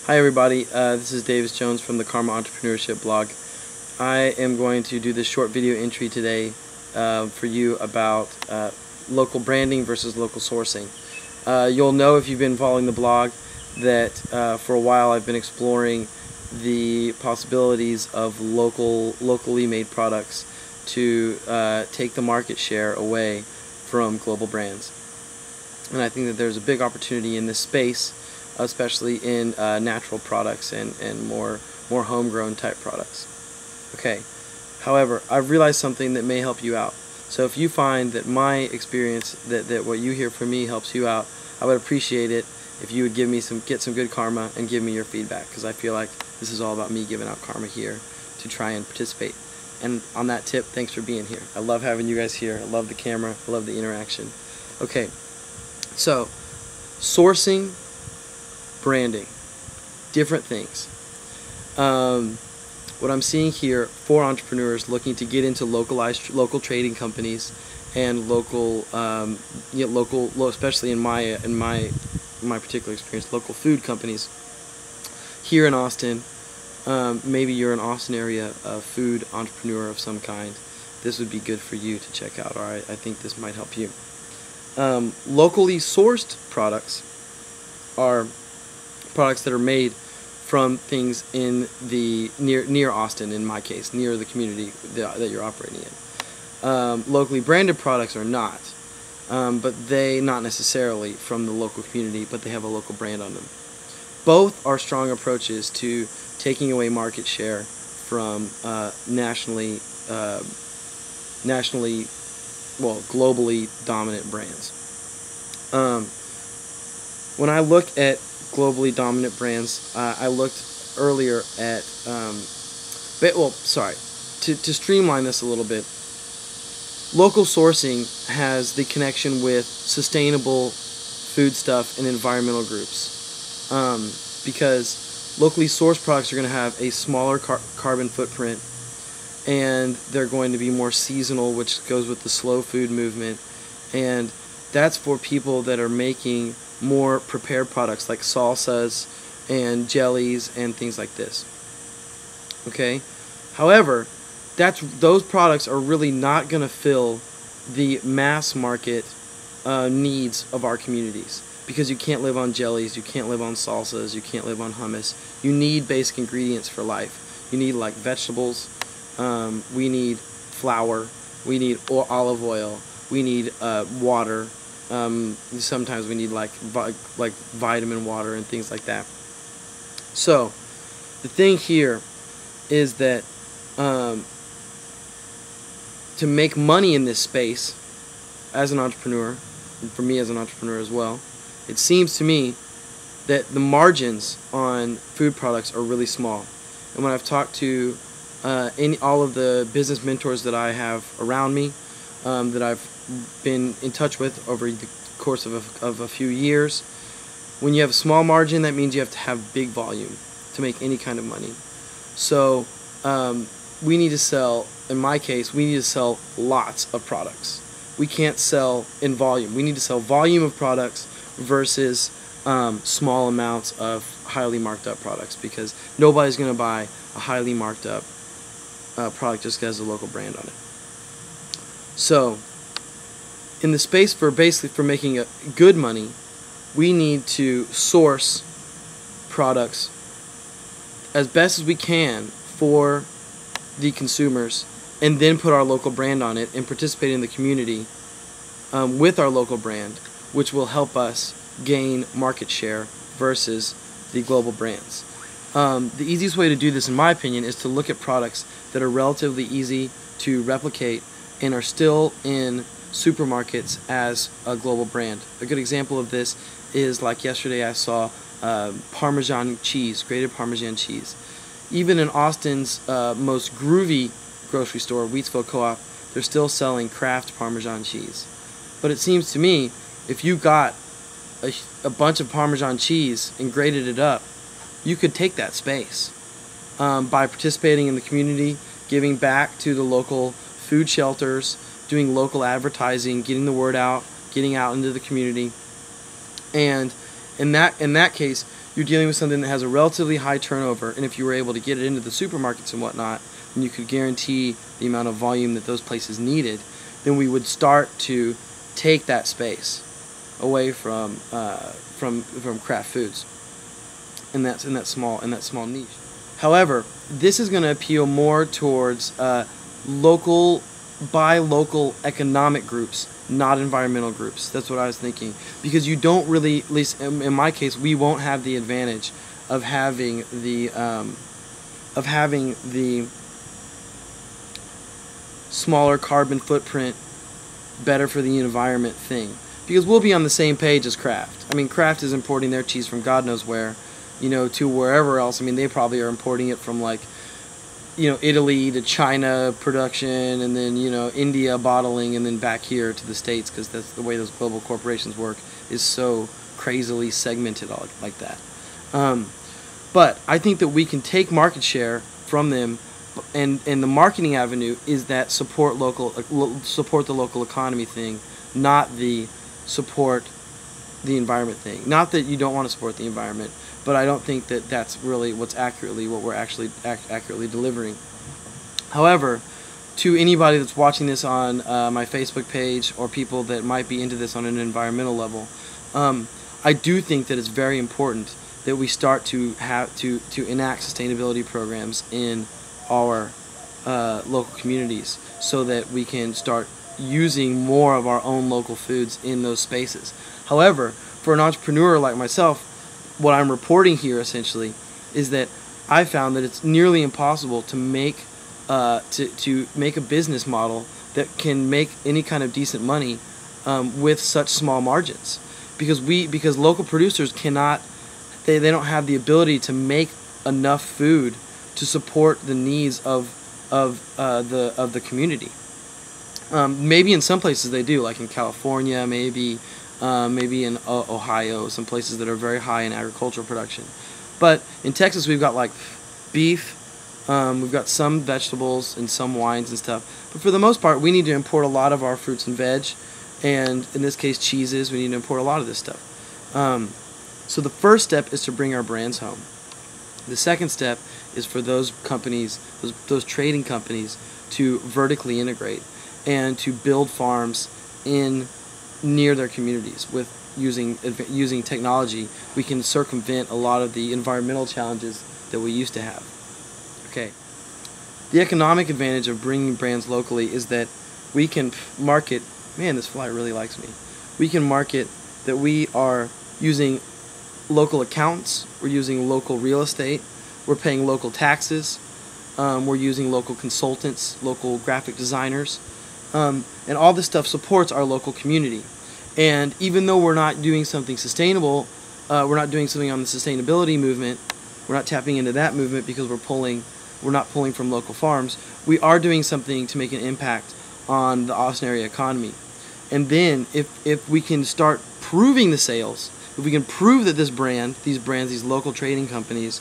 Hi everybody, this is Davis Jones from the Karma Entrepreneurship blog. I am going to do this short video entry today for you about local branding versus local sourcing. You'll know if you've been following the blog that for a while I've been exploring the possibilities of locally made products to take the market share away from global brands. And I think that there's a big opportunity in this space, especially in natural products and more homegrown type products. Okay, however, I've realized something that may help you out. So if you find that my experience, that what you hear from me helps you out, I would appreciate it if you would get some good karma and give me your feedback, because I feel like this is all about me giving out karma here to try and participate. And on that tip, thanks for being here. I love having you guys here. I love the camera. I love the interaction. Okay, so sourcing, branding, different things. What I'm seeing here for entrepreneurs looking to get into local trading companies and local, especially in my particular experience, local food companies here in Austin. Maybe you're an Austin area food entrepreneur of some kind. This would be good for you to check out. All right, I think this might help you. Locally sourced products are products that are made from things in the near Austin, in my case, near the community that you're operating in. Locally branded products are not, but they not necessarily from the local community, but they have a local brand on them. Both are strong approaches to taking away market share from globally dominant brands. When I look at globally dominant brands, I looked earlier at, to streamline this a little bit, local sourcing has the connection with sustainable foodstuff and environmental groups, because locally sourced products are going to have a smaller carbon footprint, and they're going to be more seasonal, which goes with the slow food movement, and that's for people that are making more prepared products like salsas and jellies and things like this. Okay, however, those products are really not going to fill the mass market needs of our communities, because you can't live on jellies, you can't live on salsas, you can't live on hummus. You need basic ingredients for life. You need like vegetables, we need flour, we need olive oil, we need water. Sometimes we need like vitamin water and things like that. So the thing here is that to make money in this space as an entrepreneur, and for me as an entrepreneur as well, it seems to me that the margins on food products are really small. And when I've talked to all of the business mentors that I have around me, that I've been in touch with over the course of a few years, when you have a small margin, that means you have to have big volume to make any kind of money. So we need to sell, in my case, we need to sell lots of products. We can't sell in volume. We need to sell volume of products versus small amounts of highly marked up products, because nobody's going to buy a highly marked up product just because there's a local brand on it. So in the space for making good money, we need to source products as best as we can for the consumers, and then put our local brand on it and participate in the community with our local brand, which will help us gain market share versus the global brands. The easiest way to do this, in my opinion, is to look at products that are relatively easy to replicate and are still in supermarkets as a global brand. A good example of this is, like yesterday I saw Parmesan cheese, grated Parmesan cheese. Even in Austin's most groovy grocery store, Wheatsville Co-op, they're still selling Kraft Parmesan cheese. But it seems to me, if you got a bunch of Parmesan cheese and grated it up, you could take that space by participating in the community, giving back to the local food shelters, doing local advertising, getting the word out, getting out into the community. And In that case, you're dealing with something that has a relatively high turnover, and if you were able to get it into the supermarkets and whatnot, and you could guarantee the amount of volume that those places needed, then we would start to take that space away from craft foods in that small niche. However, this is going to appeal more towards local economic groups, not environmental groups. That's what I was thinking, because you don't really, at least in my case, we won't have the advantage of having the smaller carbon footprint, better for the environment thing, because we'll be on the same page as Kraft. I mean, Kraft is importing their cheese from God knows where, to wherever else. I mean, they probably are importing it from like, Italy to China production, and then, India bottling, and then back here to the States, because that's the way those global corporations work, is so crazily segmented like that. But I think that we can take market share from them, and the marketing avenue is that support the local economy thing, not the support the environment thing. Not that you don't want to support the environment, but I don't think that that's really what we're actually accurately delivering. However, to anybody that's watching this on my Facebook page, or people that might be into this on an environmental level, I do think that it's very important that we start to enact sustainability programs in our local communities, so that we can start using more of our own local foods in those spaces. However, for an entrepreneur like myself, what I'm reporting here essentially is that I found that it's nearly impossible to make make a business model that can make any kind of decent money with such small margins, because local producers cannot, they don't have the ability to make enough food to support the needs of the community. Maybe in some places they do, like in California, maybe in Ohio, some places that are very high in agricultural production. But in Texas, we've got like beef, we've got some vegetables and some wines and stuff. But for the most part, we need to import a lot of our fruits and veg, and in this case, cheeses. We need to import a lot of this stuff. So the first step is to bring our brands home. The second step is for those companies, those trading companies, to vertically integrate and to build farms near their communities. With using technology, we can circumvent a lot of the environmental challenges that we used to have. Okay. The economic advantage of bringing brands locally is that we can market, man, this fly really likes me. We can market that we are using local accountants, we're using local real estate, we're paying local taxes, we're using local consultants, local graphic designers, and all this stuff supports our local community. And even though we're not doing something sustainable, we're not doing something on the sustainability movement, we're not tapping into that movement because we're not pulling from local farms, we are doing something to make an impact on the Austin area economy. And then if we can start proving the sales, if we can prove that these local trading companies,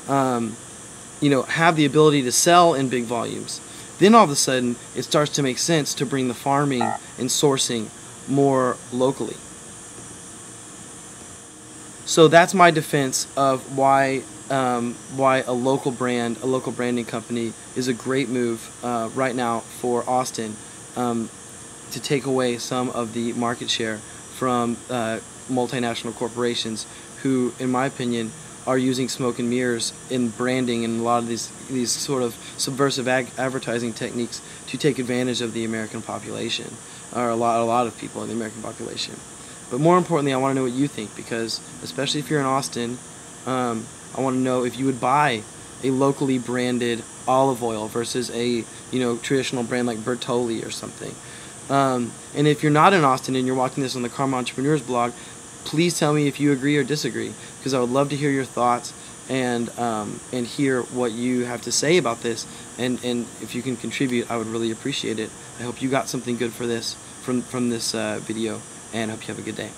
have the ability to sell in big volumes, then all of a sudden it starts to make sense to bring the farming and sourcing more locally. So that's my defense of why a local branding company is a great move right now for Austin, to take away some of the market share from multinational corporations who, in my opinion, are using smoke and mirrors in branding and a lot of these sort of subversive advertising techniques to take advantage of the American population, or a lot of people in the American population. But more importantly, I want to know what you think, because especially if you're in Austin, I want to know if you would buy a locally branded olive oil versus a traditional brand like Bertolli or something. And if you're not in Austin and you're watching this on the Karma Entrepreneurs blog, please tell me if you agree or disagree, because I would love to hear your thoughts and hear what you have to say about this. And if you can contribute, I would really appreciate it. I hope you got something good from this video, and I hope you have a good day.